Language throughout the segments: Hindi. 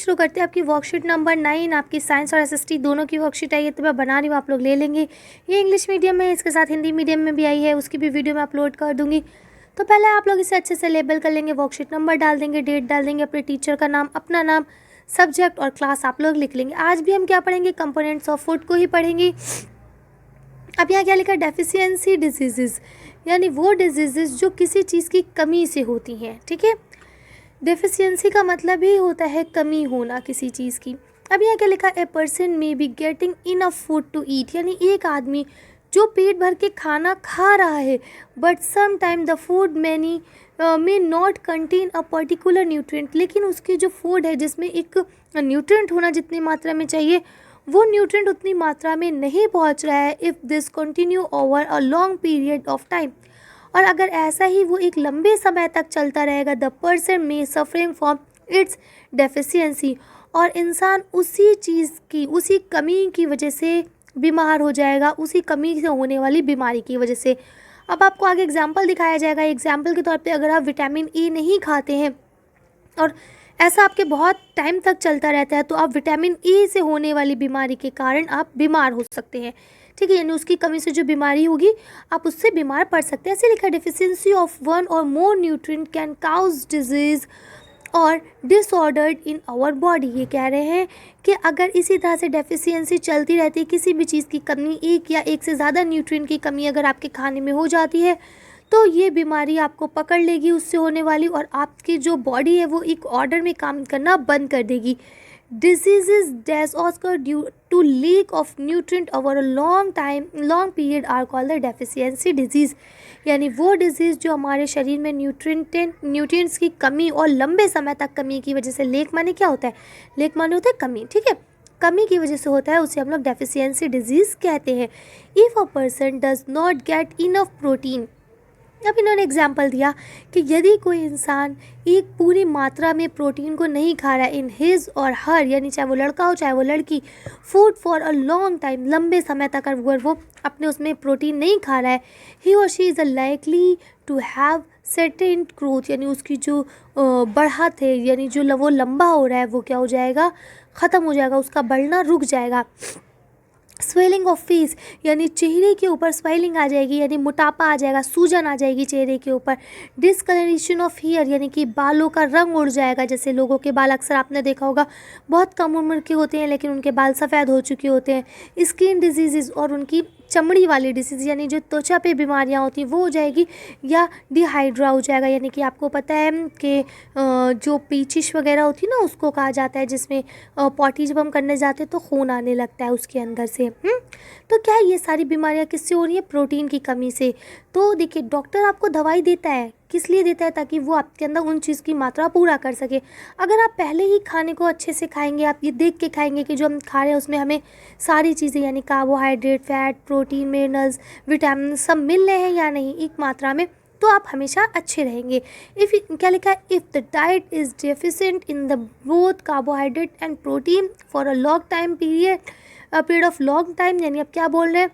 शुरू करते हैं। आपकी वर्कशीट नंबर 9 आपकी साइंस और एसएसटी दोनों की वर्कशीट आई है, तो मैं बना रही हूँ, आप लोग ले लेंगे। ये इंग्लिश मीडियम में, इसके साथ हिंदी मीडियम में भी आई है, उसकी भी वीडियो मैं अपलोड कर दूँगी। तो पहले आप लोग इसे अच्छे से लेबल कर लेंगे, वर्कशीट नंबर डाल देंगे, डेट डाल देंगे, अपने टीचर का नाम, अपना नाम, सब्जेक्ट और क्लास आप लोग लिख लेंगे। आज भी हम क्या पढ़ेंगे, कंपोनेंट्स ऑफ फूड को ही पढ़ेंगे। अब यहाँ क्या लिखा है, डेफिशिएंसी डिजीज़, यानी वो डिजीज़ जो किसी चीज़ की कमी से होती हैं। ठीक है, डेफिशिएंसी का मतलब ही होता है कमी होना किसी चीज़ की। अब यहाँ क्या लिखा, a person may be getting enough food to eat, यानी एक आदमी जो पेट भर के खाना खा रहा है, but some time the food many may not contain a particular nutrient, लेकिन उसकी जो फूड है जिसमें एक न्यूट्रिएंट होना जितनी मात्रा में चाहिए, वो न्यूट्रिएंट उतनी मात्रा में नहीं पहुंच रहा है। If this continue over a long period of time, और अगर ऐसा ही वो एक लंबे समय तक चलता रहेगा, द पर्सन में सफरिंग फ्रॉम इट्स डेफिशिएंसी, और इंसान उसी चीज़ की, उसी कमी की वजह से बीमार हो जाएगा, उसी कमी से होने वाली बीमारी की वजह से। अब आपको आगे एग्जाम्पल दिखाया जाएगा। एग्जाम्पल के तौर पे अगर आप विटामिन ए नहीं खाते हैं और ऐसा आपके बहुत टाइम तक चलता रहता है, तो आप विटामिन ए से होने वाली बीमारी के कारण आप बीमार हो सकते हैं। ठीक है, यानी उसकी कमी से जो बीमारी होगी आप उससे बीमार पड़ सकते हैं। ऐसे लिखा, डेफिशिएंसी ऑफ वन और मोर न्यूट्रिएंट कैन काउज डिजीज़ और डिसऑर्डर इन आवर बॉडी। ये कह रहे हैं कि अगर इसी तरह से डेफिशिएंसी चलती रहती है, किसी भी चीज़ की कमी, एक या एक से ज़्यादा न्यूट्रिएंट की कमी अगर आपके खाने में हो जाती है, तो ये बीमारी आपको पकड़ लेगी उससे होने वाली, और आपकी जो बॉडी है वो एक ऑर्डर में काम करना बंद कर देगी। Diseases that occur due to leak of nutrient over a long period are called the deficiency disease, यानी वो डिजीज़ जो हमारे शरीर में न्यूट्रिएंट्स की कमी और लंबे समय तक कमी की वजह से, लेक माने क्या होता है, लेक माने होता है कमी। ठीक है, कमी की वजह से होता है, उसे हम लोग डेफिशिएंसी डिजीज़ कहते हैं। If a person does not get enough protein, अब इन्होंने एग्जाम्पल दिया कि यदि कोई इंसान एक पूरी मात्रा में प्रोटीन को नहीं खा रहा है, इन हिज और हर, यानी चाहे वो लड़का हो चाहे वो लड़की, food for a long time, लंबे समय तक अगर वो अपने उसमें प्रोटीन नहीं खा रहा है, ही और she is likely to have certain growth, यानी उसकी जो बढ़त है, यानी जो वो लंबा हो रहा है, वो क्या हो जाएगा, ख़त्म हो जाएगा, उसका बढ़ना रुक जाएगा। स्वेलिंग ऑफ फेस, यानी चेहरे के ऊपर स्वेलिंग आ जाएगी, यानी मोटापा आ जाएगा, सूजन आ जाएगी चेहरे के ऊपर। डिसकलरेशन ऑफ हेयर, यानी कि बालों का रंग उड़ जाएगा। जैसे लोगों के बाल अक्सर आपने देखा होगा बहुत कम उम्र के होते हैं लेकिन उनके बाल सफ़ेद हो चुके होते हैं। स्किन डिजीज़, और उनकी चमड़ी वाली डिसीज़, यानी जो त्वचा पे बीमारियां होती हैं वो हो जाएगी। या डिहाइड्रा हो जाएगा, यानी कि आपको पता है कि जो पीचिश वगैरह होती है ना, उसको कहा जाता है, जिसमें पॉटी जब हम करने जाते हैं तो खून आने लगता है उसके अंदर से। तो क्या है, ये सारी बीमारियां किससे हो रही है, प्रोटीन की कमी से। तो देखिए, डॉक्टर आपको दवाई देता है, किस लिए देता है, ताकि वो आपके अंदर उन चीज़ की मात्रा पूरा कर सके। अगर आप पहले ही खाने को अच्छे से खाएंगे, आप ये देख के खाएंगे कि जो हम खा रहे हैं उसमें हमें सारी चीज़ें, यानी carbohydrate, fat, protein, minerals, vitamin सब मिल रहे हैं या नहीं एक मात्रा में, तो आप हमेशा अच्छे रहेंगे। इफ़ क्या लिखा है, if the diet is deficient in the both carbohydrate and protein for a long time period of long time, यानी अब क्या बोल रहे हैं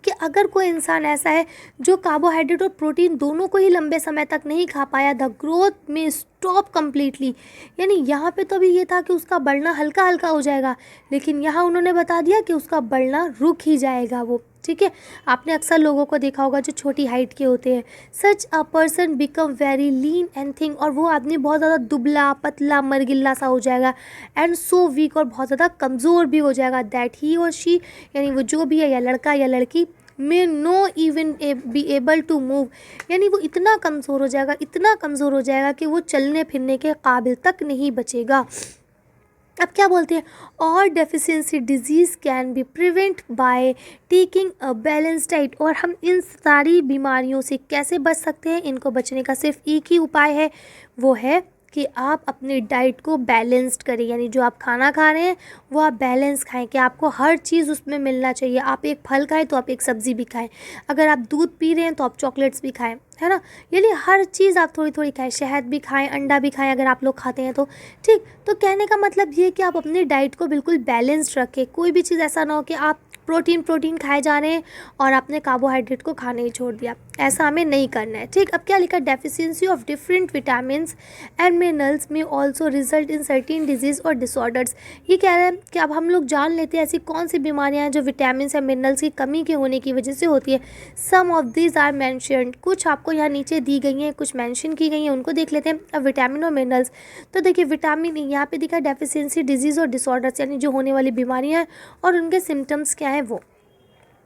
कि अगर कोई इंसान ऐसा है जो कार्बोहाइड्रेट और प्रोटीन दोनों को ही लंबे समय तक नहीं खा पाया, द ग्रोथ में स्टॉप कम्प्लीटली, यानी यहाँ पे तो अभी ये था कि उसका बढ़ना हल्का हल्का हो जाएगा, लेकिन यहाँ उन्होंने बता दिया कि उसका बढ़ना रुक ही जाएगा वो। ठीक है, आपने अक्सर लोगों को देखा होगा जो छोटी हाइट के होते हैं, such a person become very lean and thin, और वो आदमी बहुत ज़्यादा दुबला पतला मरगिल्ला सा हो जाएगा, एंड सो वीक, और बहुत ज़्यादा कमज़ोर भी हो जाएगा, दैट ही और शी, यानी वो जो भी है, या लड़का या लड़की, may no even be able to move, यानी वो इतना कमज़ोर हो जाएगा, इतना कमज़ोर हो जाएगा कि वो चलने फिरने के काबिल तक नहीं बचेगा। अब क्या बोलते हैं, और deficiency disease can be prevent by taking a balance diet, और हम इन सारी बीमारियों से कैसे बच सकते हैं, इनको बचने का सिर्फ एक ही उपाय है, वो है कि आप अपनी डाइट को बैलेंस्ड करें, यानी जो आप खाना खा रहे हैं वो आप बैलेंस खाएं, कि आपको हर चीज़ उसमें मिलना चाहिए। आप एक फल खाएं तो आप एक सब्ज़ी भी खाएं, अगर आप दूध पी रहे हैं तो आप चॉकलेट्स भी खाएं, है ना, यानी हर चीज़ आप थोड़ी थोड़ी खाएं, शहद भी खाएं, अंडा भी खाएं अगर आप लोग खाते हैं तो। ठीक, तो कहने का मतलब ये है कि आप अपनी डाइट को बिल्कुल बैलेंस्ड रखें, कोई भी चीज़ ऐसा ना हो कि आप प्रोटीन खाए जा रहे हैं और आपने कार्बोहाइड्रेट को खाने ही छोड़ दिया, ऐसा हमें नहीं करना है। ठीक, अब क्या लिखा, deficiency of different vitamin and minerals may also result in certain disease और डिसऑर्डर्स। ये कह रहा है कि अब हम लोग जान लेते हैं ऐसी कौन सी बीमारियां हैं जो विटामिन या मिनरल्स की कमी के होने की वजह से होती है। सम ऑफ दीज आर मैंशनड, कुछ आपको यहाँ नीचे दी गई हैं, कुछ मैंशन की गई हैं, उनको देख लेते हैं। अब विटामिन और मिनरल्स, तो देखिए विटामिन यहाँ पे दिखा डेफिशिएंसी डिजीज़ और डिसऑर्डर्स, यानी जो होने वाली बीमारियाँ हैं और उनके सिम्टम्स क्या हैं वो।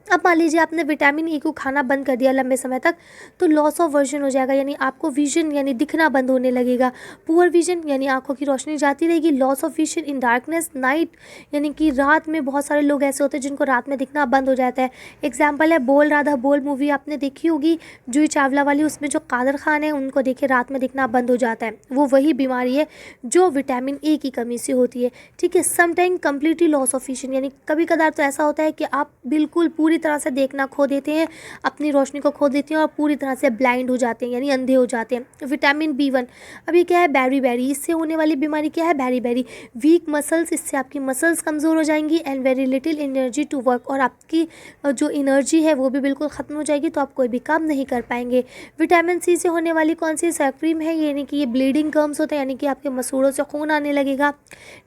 अब मान लीजिए आपने विटामिन ई को खाना बंद कर दिया लंबे समय तक, तो लॉस ऑफ वर्जन हो जाएगा, यानी आपको विजन यानी दिखना बंद होने लगेगा। पुअर विजन यानी आंखों की रोशनी जाती रहेगी। Loss of vision in darkness night, यानी कि रात में बहुत सारे लोग ऐसे होते हैं जिनको रात में दिखना बंद हो जाता है। एग्जाम्पल है बोल राधा बोल मूवी आपने देखी होगी, जूही चावला वाली, उसमें जो कादर खान है उनको देखिए रात में दिखना बंद हो जाता है। वो वही बीमारी है जो विटामिन ए की कमी से होती है। ठीक है, sometime completely loss of vision, यानी कभी कदार तो ऐसा होता है कि आप बिल्कुल पूरी तरह से देखना खो देते हैं, अपनी रोशनी को खो देते हैं और पूरी तरह से ब्लाइंड हो जाते हैं, यानी अंधे हो जाते हैं। विटामिन बी1, अब ये क्या है, बैरी बैरी, इससे होने वाली बीमारी क्या है, बैरी बैरी। वीक मसल्स, इससे आपकी मसल्स कमज़ोर हो जाएंगी। And very little energy to work, और आपकी जो एनर्जी है वो भी बिल्कुल ख़त्म हो जाएगी, तो आप कोई भी काम नहीं कर पाएंगे। विटामिन सी से होने वाली कौन सी क्रीम है, यानी कि ये ब्लीडिंग कर्म्स होते हैं, यानी कि आपके मसूड़ों से खून आने लगेगा।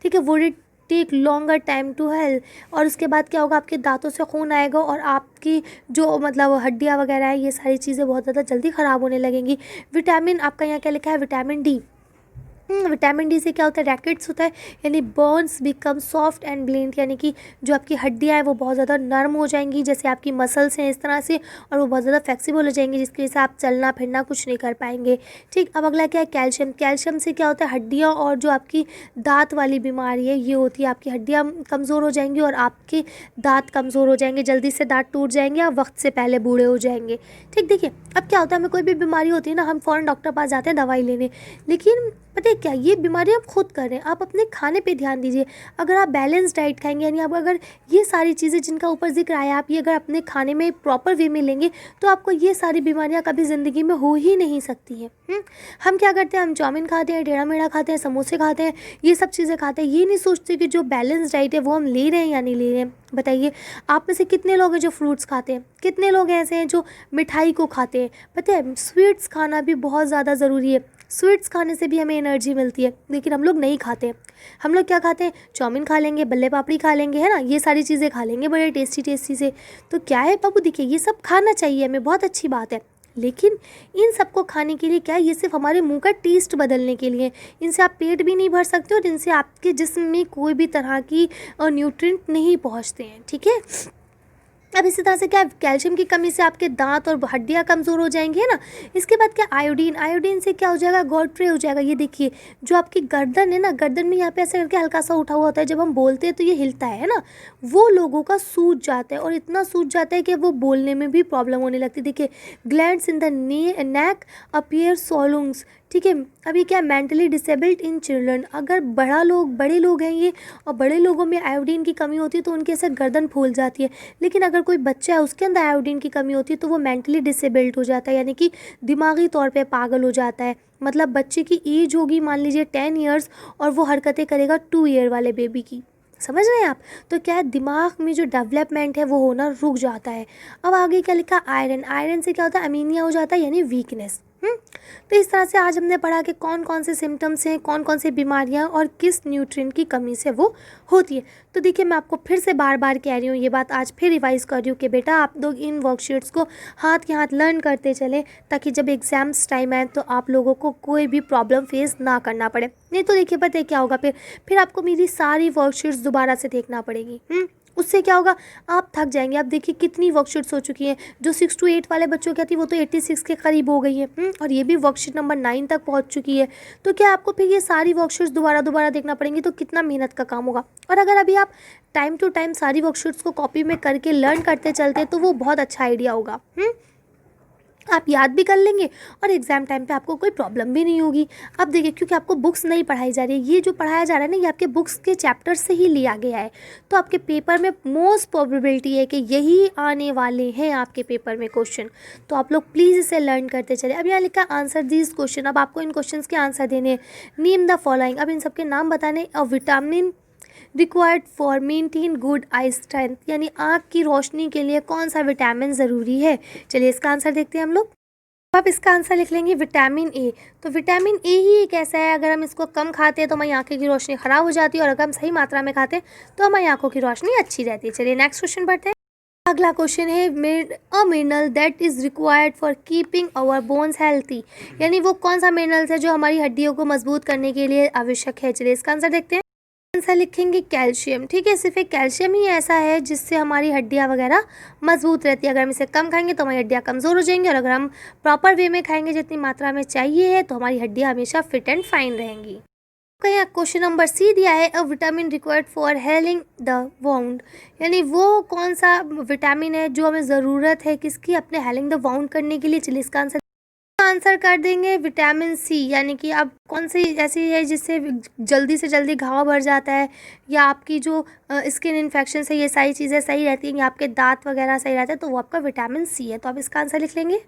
ठीक है, would it take longer time to heal, और उसके बाद क्या होगा, आपके दांतों से खून आएगा और आपकी जो मतलब हड्डियाँ वगैरह है ये सारी चीज़ें बहुत ज़्यादा जल्दी ख़राब होने लगेंगी। विटामिन, आपका यहाँ क्या लिखा है, विटामिन डी। विटामिन डी से क्या होता है, रैकेट्स होता है, यानी बोन्स बिकम सॉफ्ट एंड ब्लेंट, यानी कि जो आपकी हड्डियाँ हैं वो बहुत ज़्यादा नरम हो जाएंगी, जैसे आपकी मसल्स हैं इस तरह से, और वो बहुत ज़्यादा फ्लेक्सिबल हो जाएंगी, जिसकी वजह से आप चलना फिरना कुछ नहीं कर पाएंगे। ठीक, अब अगला क्या है, कैल्शियम। कैल्शियम से क्या होता है, हड्डियाँ और जो आपकी दांत वाली बीमारी है ये होती है, आपकी हड्डियाँ कमज़ोर हो जाएंगी और आपके दांत कमज़ोर हो जाएंगे, जल्दी से दांत टूट जाएंगे, आप वक्त से पहले बूढ़े हो जाएंगे। ठीक, देखिए अब क्या होता है, हमें कोई भी बीमारी होती है ना, हम फ़ौरन डॉक्टर पास जाते हैं दवाई लेने, लेकिन पता है क्या, ये बीमारी आप खुद कर रहे हैं। आप अपने खाने पे ध्यान दीजिए। अगर आप बैलेंस डाइट खाएंगे, यानी आप अगर ये सारी चीज़ें जिनका ऊपर जिक्र आया, आप ये अगर अपने खाने में प्रॉपर वे में लेंगे, तो आपको ये सारी बीमारियां कभी ज़िंदगी में हो ही नहीं सकती हैं। हम क्या करते हैं, हम चाउमीन खाते हैं, टेढ़ा मेढ़ा खाते हैं, समोसे खाते हैं, ये सब चीज़ें खाते हैं, ये नहीं सोचते कि जो बैलेंस डाइट है वो हम ले रहे हैं या नहीं ले रहे हैं। बताइए, आप में से कितने लोग हैं जो फ्रूट्स खाते हैं, कितने लोग ऐसे हैं जो मिठाई को खाते हैं। पता है, स्वीट्स खाना भी बहुत ज़्यादा ज़रूरी है। स्वीट्स खाने से भी हमें एनर्जी मिलती है, लेकिन हम लोग नहीं खाते। हम लोग क्या खाते हैं, चाउमीन खा लेंगे, बल्ले पापड़ी खा लेंगे, है ना, ये सारी चीज़ें खा लेंगे बड़े टेस्टी टेस्टी से। तो क्या है बाबू, देखिए ये सब खाना चाहिए हमें, बहुत अच्छी बात है, लेकिन इन सबको खाने के लिए क्या है, ये सिर्फ हमारे मुंह का टेस्ट बदलने के लिए। इनसे आप पेट भी नहीं भर सकते और इनसे आपके जिस्म में कोई भी तरह की न्यूट्रिएंट नहीं पहुंचते हैं। ठीक है, अब इसी तरह से क्या, कैल्शियम की कमी से आपके दांत और हड्डियां कमज़ोर हो जाएंगी, है ना। इसके बाद क्या, आयोडीन। आयोडीन से क्या हो जाएगा, गॉट्रे हो जाएगा। ये देखिए जो आपकी गर्दन है ना, गर्दन में यहाँ पे ऐसे करके हल्का सा उठा हुआ होता है, जब हम बोलते हैं तो ये हिलता है ना, वो लोगों का सूज जाता है, और इतना सूज जाता है कि वो बोलने में भी प्रॉब्लम होने लगती है। देखिए, glands in the neck appear swollen. ठीक है, अभी क्या, मेंटली डिसेबल्ड इन चिल्ड्रन। अगर बड़े लोग हैं ये, और बड़े लोगों में आयोडीन की कमी होती है तो उनके ऐसे गर्दन फूल जाती है, लेकिन अगर कोई बच्चा है उसके अंदर आयोडीन की कमी होती है तो वो मेंटली डिसेबल्ड हो जाता है, यानी कि दिमागी तौर पे पागल हो जाता है। मतलब बच्चे की एज होगी मान लीजिए 10 ईयर्स और वो हरकतें करेगा 2 ईयर वाले बेबी की। समझ रहे हैं आप। तो क्या है, दिमाग में जो डेवलपमेंट है वो होना रुक जाता है। अब आगे क्या लिखा, आयरन। आयरन से क्या होता है, अमीनिया हो जाता है, यानी वीकनेस। तो इस तरह से आज हमने पढ़ा कि कौन कौन से सिम्टम्स हैं, कौन कौन से बीमारियां और किस न्यूट्रिएंट की कमी से वो होती है। तो देखिए, मैं आपको फिर से बार बार कह रही हूँ, ये बात आज फिर रिवाइज़ कर रही हूँ कि बेटा आप लोग इन वर्कशीट्स को हाथ के हाथ लर्न करते चलें, ताकि जब एग्ज़ाम्स टाइम आए तो आप लोगों को कोई भी प्रॉब्लम फेस ना करना पड़े। नहीं तो देखिए पता है क्या होगा, फिर आपको मेरी सारी वर्कशीट्स दोबारा से देखना पड़ेगी। उससे क्या होगा, आप थक जाएंगे। आप देखिए कितनी वर्कशीट्स हो चुकी हैं, जो 6 to 8 वाले बच्चों की थी वो तो 86 के करीब हो गई है, और ये भी वर्कशीट नंबर 9 तक पहुंच चुकी है। तो क्या आपको फिर ये सारी वर्कशीट्स दोबारा देखना पड़ेंगी, तो कितना मेहनत का काम होगा। और अगर अभी आप टाइम टू टाइम सारी वर्कशीट्स को कॉपी में करके लर्न करते चलते तो वो बहुत अच्छा आइडिया होगा। आप याद भी कर लेंगे और एग्ज़ाम टाइम पे आपको कोई प्रॉब्लम भी नहीं होगी। अब देखिए, क्योंकि आपको बुक्स नहीं पढ़ाई जा रही है, ये जो पढ़ाया जा रहा है ना, ये आपके बुक्स के चैप्टर से ही लिया गया है, तो आपके पेपर में मोस्ट प्रोबेबिलिटी है कि यही आने वाले हैं आपके पेपर में क्वेश्चन। तो आप लोग प्लीज़ इसे लर्न करते चले। अब यहाँ लिखा आंसर दीज क्वेश्चन। अब आपको इन क्वेश्चन के आंसर देने हैं। Name the following. अब इन सबके नाम बताने। और vitamin required for maintain good I strength, यानी आँख की रोशनी के लिए कौन सा विटामिन ज़रूरी है। चलिए इसका आंसर देखते हैं हम लोग। आप इसका आंसर लिख लेंगे विटामिन ए। तो विटामिन ए ही एक ऐसा है, अगर हम इसको कम खाते हैं तो हमारी आंखें की रोशनी ख़राब हो जाती है, और अगर हम सही मात्रा में खाते हैं तो हमारी आंखों की रोशनी अच्छी रहती है। चलिए नेक्स्ट क्वेश्चन पढ़ते हैं। अगला क्वेश्चन है a mineral that is required for keeping our bones healthy, यानी वो कौन सा मिनरल्स है जो हमारी हड्डियों को मजबूत करने के लिए आवश्यक है। चलिए इसका आंसर देखते हैं। आंसर लिखेंगे कैल्शियम। ठीक है, सिर्फ एक कैल्शियम ही ऐसा है जिससे हमारी हड्डियाँ वगैरह मजबूत रहती है। अगर हम इसे कम खाएंगे तो हमारी हड्डियाँ कमज़ोर हो जाएंगी, और अगर हम प्रॉपर वे में खाएंगे जितनी मात्रा में चाहिए है तो हमारी हड्डियाँ हमेशा फिट एंड फाइन रहेंगी। कहीं क्वेश्चन नंबर सी दिया है a vitamin required for healing the wound, यानी वो कौन सा विटामिन है जो हमें ज़रूरत है किसकी, अपने हेलिंग द वाउंड करने के लिए। चलिए इसका आंसर कर देंगे विटामिन सी, यानी कि अब कौन सी ऐसी है जिससे जल्दी से जल्दी घाव भर जाता है, या आपकी जो स्किन इन्फेक्शन से ये सारी चीज़ें सही रहती हैं, या आपके दांत वगैरह सही रहते हैं, तो वो आपका विटामिन सी है। तो आप इसका आंसर लिख लेंगे।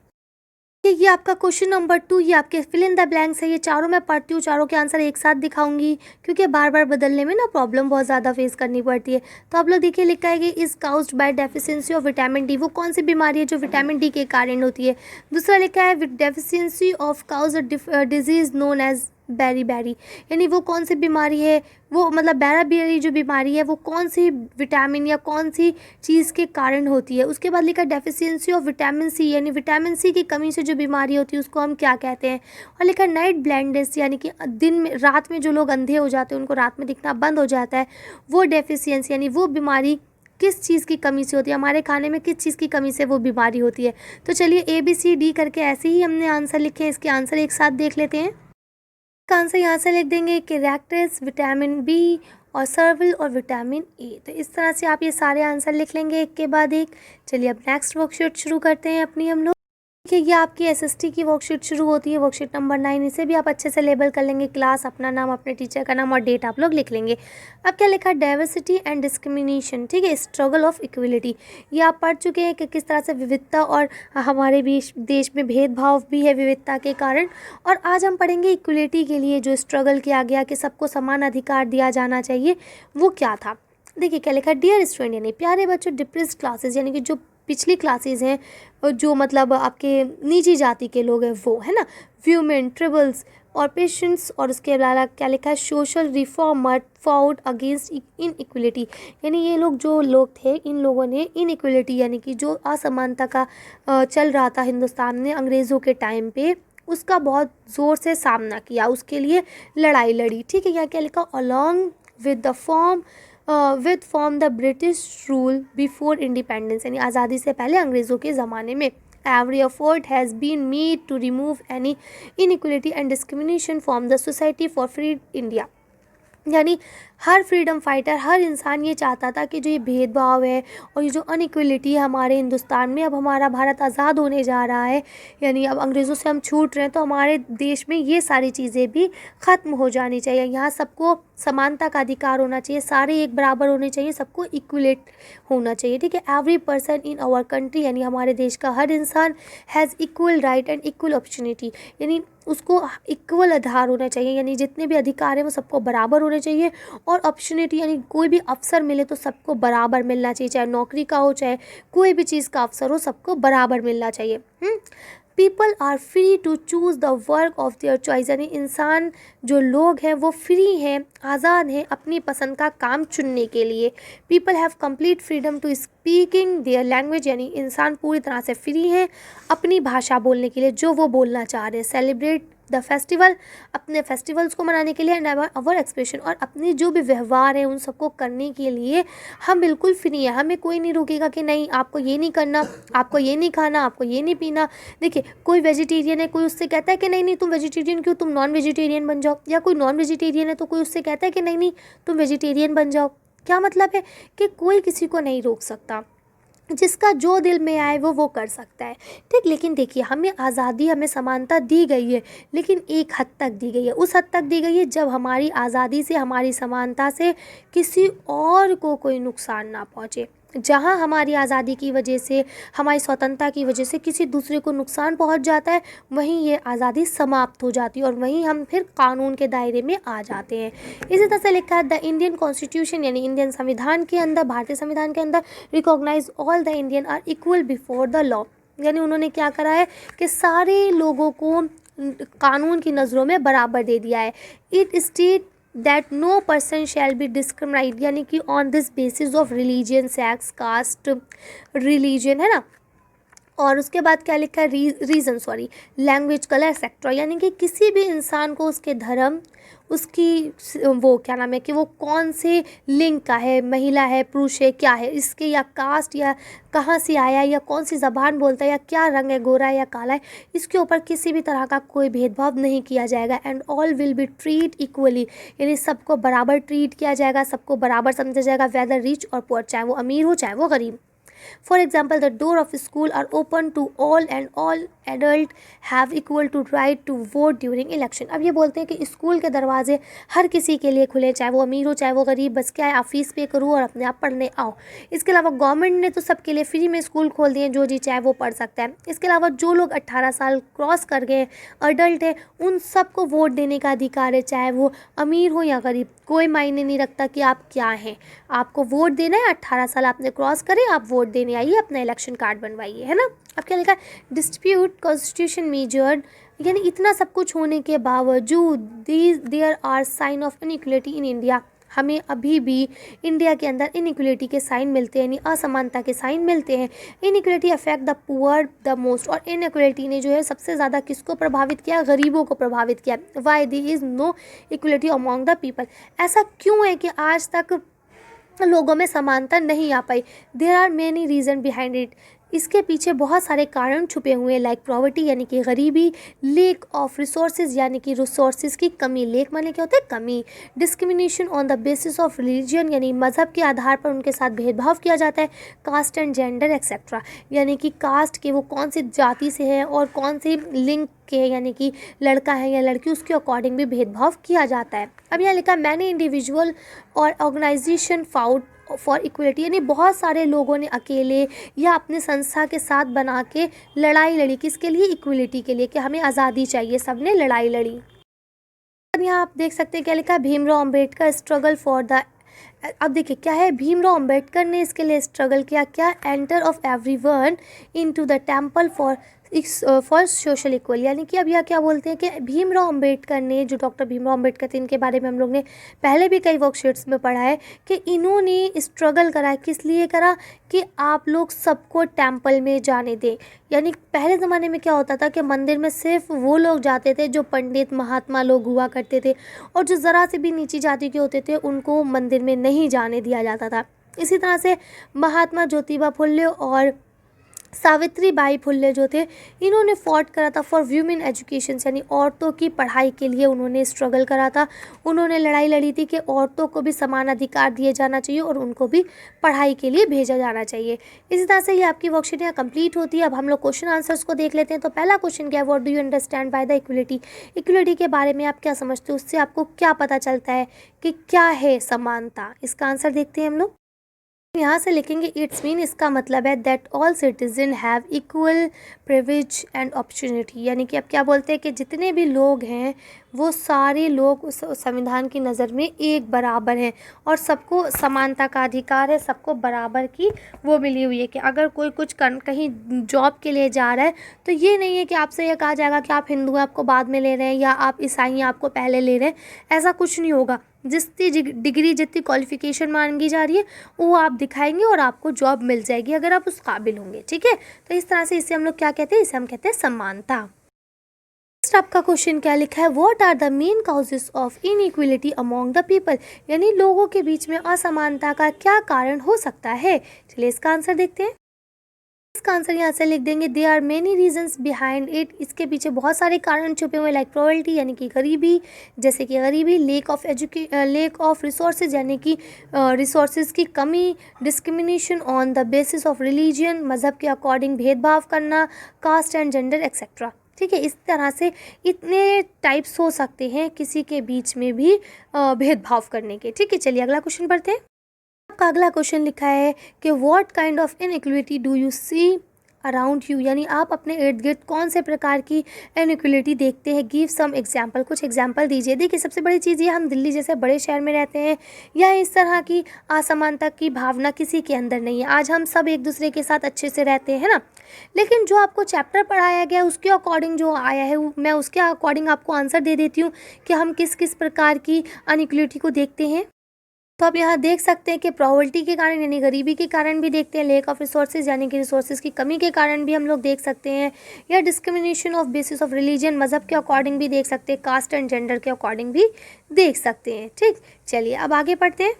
ये आपका क्वेश्चन नंबर 2, ये आपके फिल इन द ब्लैंक्स है। ये चारों मैं पढ़ती हूँ, चारों के आंसर एक साथ दिखाऊंगी क्योंकि बार बार बदलने में ना प्रॉब्लम बहुत ज़्यादा फेस करनी पड़ती है। तो आप लोग देखिए, लिखा है कि is caused bye deficiency of vitamin D, वो कौन सी बीमारी है जो विटामिन डी के कारण होती है। दूसरा लिखा है with deficiency of cause disease known as beriberi, यानी वो कौन सी बीमारी है, वो मतलब बेरा बेरी जो बीमारी है वो कौन सी विटामिन या कौन सी चीज़ के कारण होती है। उसके बाद लिखा डेफिशिएंसी ऑफ विटामिन सी, यानी विटामिन सी की कमी से जो बीमारी होती है उसको हम क्या कहते हैं। और लिखा नाइट ब्लाइंडनेस, यानी कि दिन में रात में जो लोग अंधे हो जाते हैं, उनको रात में दिखना बंद हो जाता है, वो डेफिशिएंसी यानी वो बीमारी किस चीज़ की कमी से होती है, हमारे खाने में किस चीज़ की कमी से वो बीमारी होती है। तो चलिए ABCD करके ऐसे ही हमने आंसर लिखे हैं, इसके आंसर एक साथ देख लेते हैं। इसका आंसर यहाँ से लिख देंगे कि रैक्टिस, विटामिन बी और सर्विल और विटामिन ए। तो इस तरह से आप ये सारे आंसर लिख लेंगे एक के बाद एक। चलिए अब नेक्स्ट वर्कशीट शुरू करते हैं अपनी हम लोग। देखिए ये आपकी SST की वर्कशीट शुरू होती है, वर्कशीट नंबर 9। इसे भी आप अच्छे से लेबल कर लेंगे, क्लास, अपना नाम, अपने टीचर का नाम और डेट आप लोग लिख लेंगे। अब क्या लिखा, डाइवर्सिटी एंड डिस्क्रिमिनेशन। ठीक है, स्ट्रगल ऑफ इक्वलिटी, ये आप पढ़ चुके हैं कि किस तरह से विविधता और हमारे बीच देश में भेदभाव भी है विविधता के कारण। और आज हम पढ़ेंगे इक्वलिटी के लिए जो स्ट्रगल किया गया कि सबको समान अधिकार दिया जाना चाहिए, वो क्या था। देखिए क्या लिखा, डियर स्टूडेंट यानी प्यारे बच्चों, डिप्रेस्ड क्लासेस यानी कि जो पिछली क्लासेस हैं, जो मतलब आपके नीची जाति के लोग हैं वो, है ना, व्यूमेन, ट्रिबल्स और पेशेंट्स, और उसके अलावा क्या लिखा है, सोशल रिफॉर्मर फाउट अगेंस्ट इन इक्वलिटी, यानी ये लोग जो लोग थे, इन लोगों ने इन इक्वलिटी यानी कि जो असमानता का चल रहा था हिंदुस्तान में अंग्रेज़ों के टाइम पे, उसका बहुत ज़ोर से सामना किया, उसके लिए लड़ाई लड़ी। ठीक है, यहाँ क्या लिखा, along with from the British rule before independence, यानी आज़ादी से पहले अंग्रेज़ों के ज़माने में। Every effort has been made to remove any inequality and discrimination from the society for free India, यानी हर फ्रीडम फाइटर, हर इंसान ये चाहता था कि जो ये भेदभाव है और ये जो अनइक्वलिटी है हमारे हिंदुस्तान में, अब हमारा भारत आज़ाद होने जा रहा है, यानी अब अंग्रेज़ों से हम छूट रहे हैं, तो हमारे देश में ये सारी चीज़ें भी ख़त्म हो जानी चाहिए। यहाँ सबको समानता का अधिकार होना चाहिए, सारे एक बराबर होने चाहिए, सबको इक्वलेट होना चाहिए। ठीक है, every person in our country, यानी हमारे देश का हर इंसान has equal right and equal opportunity, यानी उसको इक्वल आधार होना चाहिए, यानी जितने भी अधिकार हैं वो सबको बराबर होने चाहिए। और अपॉर्चुनिटी यानी कोई भी अवसर मिले तो सबको बराबर मिलना चाहिए, चाहे नौकरी का हो, चाहे कोई भी चीज़ का अवसर हो, सबको बराबर मिलना चाहिए। People are free to choose the work of their choice, यानी इंसान जो लोग हैं वो फ्री हैं, आज़ाद हैं अपनी पसंद का काम चुनने के लिए। People have complete freedom to speaking their language, यानी इंसान पूरी तरह से फ्री हैं अपनी भाषा बोलने के लिए जो वो बोलना चाह रहे हैं। सेलिब्रेट द फेस्टिवल, अपने फेस्टिवल्स को मनाने के लिए, एंड अवर एक्सप्रेशन, और अपनी जो भी व्यवहार है उन सबको करने के लिए हम बिल्कुल फ्री हैं। हमें कोई नहीं रोकेगा कि नहीं आपको ये नहीं करना, आपको ये नहीं खाना, आपको ये नहीं पीना। देखिए कोई वेजिटेरियन है, कोई उससे कहता है कि नहीं नहीं तुम वेजिटेरियन क्यों, तुम नॉन वेजिटेरियन बन जाओ, या कोई नॉन वेजिटेरियन है तो कोई उससे कहता है कि नहीं नहीं तुम वेजिटेरियन बन जाओ। क्या मतलब है कि कोई किसी को नहीं रोक सकता, जिसका जो दिल में आए वो कर सकता है। ठीक, लेकिन देखिए हमें आज़ादी, हमें समानता दी गई है, लेकिन एक हद तक दी गई है। उस हद तक दी गई है जब हमारी आज़ादी से, हमारी समानता से किसी और को कोई नुकसान ना पहुँचे। जहाँ हमारी आज़ादी की वजह से, हमारी स्वतंत्रता की वजह से किसी दूसरे को नुकसान पहुँच जाता है, वहीं ये आज़ादी समाप्त हो जाती है और वहीं हम फिर कानून के दायरे में आ जाते हैं। इसी तरह से लिखा है द इंडियन कॉन्स्टिट्यूशन, यानी इंडियन संविधान के अंदर, भारतीय संविधान के अंदर, recognise all the Indian are equal before the law, यानी उन्होंने क्या करा है कि सारे लोगों को कानून की नज़रों में बराबर दे दिया है। It state that no person shall be discriminate, यानी कि on this basis of religion, sex, caste, religion, है ना। और उसके बाद क्या लिखा है, reason sorry language, colour etcetera, यानी कि किसी भी इंसान को उसके धर्म, उसकी वो क्या नाम है कि वो कौन से लिंग का है, महिला है, पुरुष है, क्या है इसके, या कास्ट, या कहाँ से आया, या कौन सी ज़बान बोलता है, या क्या रंग है, गोरा है या काला है, इसके ऊपर किसी भी तरह का कोई भेदभाव नहीं किया जाएगा। And all will be treat equally, यानी सबको बराबर ट्रीट किया जाएगा, सबको बराबर समझा जाएगा, वेदर रिच और पुअर, चाहे वो अमीर हो चाहे वो गरीब। For example, the door of school are open to all and all adult have equal to right to vote during election। अब ये बोलते हैं कि स्कूल के दरवाजे हर किसी के लिए खुले, चाहे वो अमीर हो चाहे वो गरीब, बस क्या है आप फीस पे करो और अपने आप पढ़ने आओ। इसके अलावा गवर्नमेंट ने तो सबके लिए फ्री में स्कूल खोल दिए, जो जी चाहे वो पढ़ सकता है। इसके अलावा जो लोग 18 साल क्रॉस कर गए अडल्ट है, उन सबको वोट देने का अधिकार है, चाहे वो अमीर हो या गरीब, कोई मायने नहीं रखता कि आप क्या हैं, आपको वोट देना है। 18 साल आपने क्रॉस करे, आप वोट देने आइए, अपना इलेक्शन कार्ड बनवाइए, है ना। अब क्या लिखा है, डिस्प्यूट कॉन्स्टिट्यूशन मेजर्ड, यानी इतना सब कुछ होने के बावजूद there are sign of inequality in India, हमें अभी भी इंडिया के अंदर इनइक्वलिटी के साइन मिलते हैं, यानी असमानता के साइन मिलते हैं। Inequality affect the poor the most, और इनइक्वलिटी ने जो है सबसे ज़्यादा किसको प्रभावित किया, गरीबों को प्रभावित किया। Why there is no equality among the people, ऐसा क्यों है कि आज तक लोगों में समानता नहीं आ पाई। There are many reason behind it, इसके पीछे बहुत सारे कारण छुपे हुए हैं, लाइक प्रॉवर्टी यानी कि गरीबी, लेक ऑफ रिसोर्सेज यानी कि रिसोर्सेज की कमी, लेक माने क्या होता है कमी, discrimination on the basis of religion यानी मज़हब के आधार पर उनके साथ भेदभाव किया जाता है, कास्ट एंड जेंडर एक्सेट्रा, यानी कि कास्ट के वो कौन सी जाति से है और कौन से लिंग के यानी कि लड़का है या लड़की, उसके अकॉर्डिंग भी भेदभाव किया जाता है। अब यहाँ लिखा मैनी इंडिविजुअल और ऑर्गेनाइजेशन फाउट फॉर इक्वलिटी, यानी बहुत सारे लोगों ने अकेले या अपने संस्था के साथ बना के लड़ाई लड़ी, किसके लिए, इक्वलिटी के लिए, कि हमें आज़ादी चाहिए, सबने लड़ाई लड़ी। यहाँ आप देख सकते हैं क्या लिखा है, Bhimrao Ambedkar struggle for the, अब देखिए क्या है, भीमराव अंबेडकर ने इसके लिए स्ट्रगल किया, क्या, enter of everyone into the temple for social equal, यानी कि अब यह क्या बोलते हैं कि भीमराव अंबेडकर ने, जो डॉक्टर भीमराव अंबेडकर थे, इनके बारे में हम लोग ने पहले भी कई वर्कशीट्स में पढ़ा है कि इन्होंने स्ट्रगल करा, किस लिए करा, कि आप लोग सबको टेंपल में जाने दें। यानी पहले ज़माने में क्या होता था कि मंदिर में सिर्फ वो लोग जाते थे जो पंडित महात्मा लोग हुआ करते थे, और जो ज़रा से भी नीची जाति के होते थे उनको मंदिर में नहीं जाने दिया जाता था। इसी तरह से महात्मा ज्योतिबा फुले और सावित्री बाई फुल्ले जो थे, इन्होंने फॉट करा था फॉर वीमेन एजुकेशन, यानी औरतों की पढ़ाई के लिए उन्होंने स्ट्रगल करा था। उन्होंने लड़ाई लड़ी थी कि औरतों को भी समान अधिकार दिए जाना चाहिए और उनको भी पढ़ाई के लिए भेजा जाना चाहिए। इसी तरह से ये आपकी वर्कशीट यहाँ कंप्लीट होती है। अब हम लोग क्वेश्चन आंसर्स को देख लेते हैं। तो पहला क्वेश्चन क्या है, what do you understand by the equality, equality के बारे में आप क्या समझते हो, उससे आपको क्या पता चलता है कि क्या है समानता। इसका आंसर देखते हैं हम लोग। यहाँ से लिखेंगे इट्स मीन, इसका मतलब है that all citizen have equal privilege and opportunity, यानी कि अब क्या बोलते हैं कि जितने भी लोग हैं वो सारे लोग उस संविधान की नज़र में एक बराबर हैं और सबको समानता का अधिकार है, सबको बराबर की वो मिली हुई है कि अगर कोई कुछ कहीं जॉब के लिए जा रहा है तो ये नहीं है कि आपसे ये कहा जाएगा कि आप हिंदू हैं आपको बाद में ले रहे हैं या आप ईसाई हैं आपको पहले ले रहे हैं, ऐसा कुछ नहीं होगा। जितनी डिग्री जितनी क्वालिफिकेशन मांगी जा रही है वो आप दिखाएंगे और आपको जॉब मिल जाएगी अगर आप उस काबिल होंगे, ठीक है। तो इस तरह से इसे हम लोग क्या कहते हैं, इसे हम कहते हैं समानता। नेक्स्ट आपका क्वेश्चन क्या लिखा है, what are the main causes of inequality among the people, यानी लोगों के बीच में असमानता का क्या कारण हो सकता है। चलिए इसका आंसर देखते हैं। इसका आंसर यहाँ से लिख देंगे, there are many reasons behind it, इसके पीछे बहुत सारे कारण छुपे हुए, लाइक प्रॉवर्टी यानी कि गरीबी, जैसे कि गरीबी, लेक ऑफ रिसोर्सेज यानी कि रिसोर्सेज की कमी, discrimination on the basis of religion, मज़हब के अकॉर्डिंग भेदभाव करना, कास्ट एंड जेंडर एक्सेट्रा, ठीक है। इस तरह से इतने टाइप्स हो सकते हैं किसी के बीच में भी भेदभाव करने के, ठीक है। चलिए अगला क्वेश्चन पढ़ते हैं। आपका अगला क्वेश्चन लिखा है कि what kind of inequality do you see around you, यानी आप अपने इर्द गिर्द कौन से प्रकार की इनइक्वलिटी देखते हैं। गिव सम एग्जाम्पल, कुछ एग्जाम्पल दीजिए। देखिए सबसे बड़ी चीज़ ये, हम दिल्ली जैसे बड़े शहर में रहते हैं या इस तरह की असमानता की भावना किसी के अंदर नहीं है। आज हम सब एक दूसरे के साथ अच्छे से रहते हैं ना। लेकिन जो आपको चैप्टर पढ़ाया गया उसके अकॉर्डिंग जो आया है मैं उसके अकॉर्डिंग आपको आंसर दे देती हूँ कि हम किस किस प्रकार की अनइक्वलिटी को देखते हैं। तो आप यहाँ देख सकते हैं कि प्रॉवर्टी के कारण यानी गरीबी के कारण भी देखते हैं, लेक ऑफ रिसोर्सेज यानी कि रिसोर्सेज की कमी के कारण भी हम लोग देख सकते हैं, या discrimination of basis of religion, मज़हब के अकॉर्डिंग भी देख सकते हैं, कास्ट एंड जेंडर के अकॉर्डिंग भी देख सकते हैं। ठीक, चलिए अब आगे पढ़ते हैं।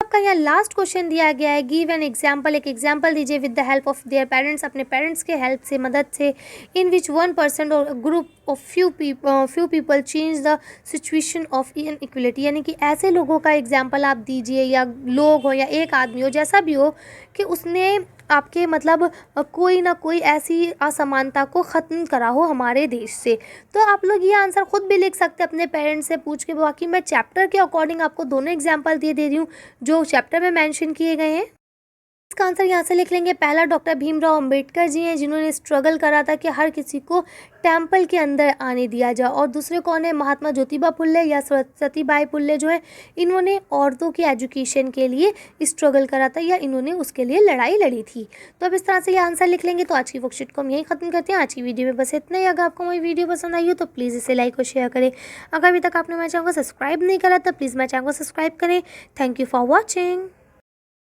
आपका यहाँ लास्ट क्वेश्चन दिया गया है, गिव एन एग्जाम्पल, एक एग्जाम्पल दीजिए with the help of their parents, अपने पेरेंट्स के हेल्प से, मदद से, इन विच 1% और group of few people change the situation of inequality, यानी कि ऐसे लोगों का एग्जाम्पल आप दीजिए, या लोग हो या एक आदमी हो, जैसा भी हो, कि उसने आपके मतलब कोई ना कोई ऐसी असमानता को ख़त्म करा हो हमारे देश से। तो आप लोग ये आंसर खुद भी लिख सकते हैं अपने पेरेंट्स से पूछ के। बाकी मैं चैप्टर के अकॉर्डिंग आपको दोनों एग्जाम्पल दे रही हूँ जो चैप्टर में मेंशन किए गए हैं। इसका आंसर यहाँ से लिख लेंगे। पहला डॉक्टर भीमराव अंबेडकर जी हैं, जिन्होंने स्ट्रगल करा था कि हर किसी को टेम्पल के अंदर आने दिया जाए। और दूसरे कौन है, महात्मा ज्योतिबा फुल्ले या सतीबाई फुल्ले जो है, इन्होंने औरतों की एजुकेशन के लिए स्ट्रगल करा था या इन्होंने उसके लिए लड़ाई लड़ी थी। तो अब इस तरह से ये आंसर लिख लेंगे। तो आज की वर्कशीट को हम यहीं ख़त्म करते हैं। आज की वीडियो में बस इतना ही। अगर आपको मेरी वीडियो पसंद आई हो तो प्लीज़ इसे लाइक और शेयर करें। अगर अभी तक आपने मेरे चैनल को सब्सक्राइब नहीं करा तो प्लीज़ मेरे चैनल को सब्सक्राइब करें। Thank you for watching.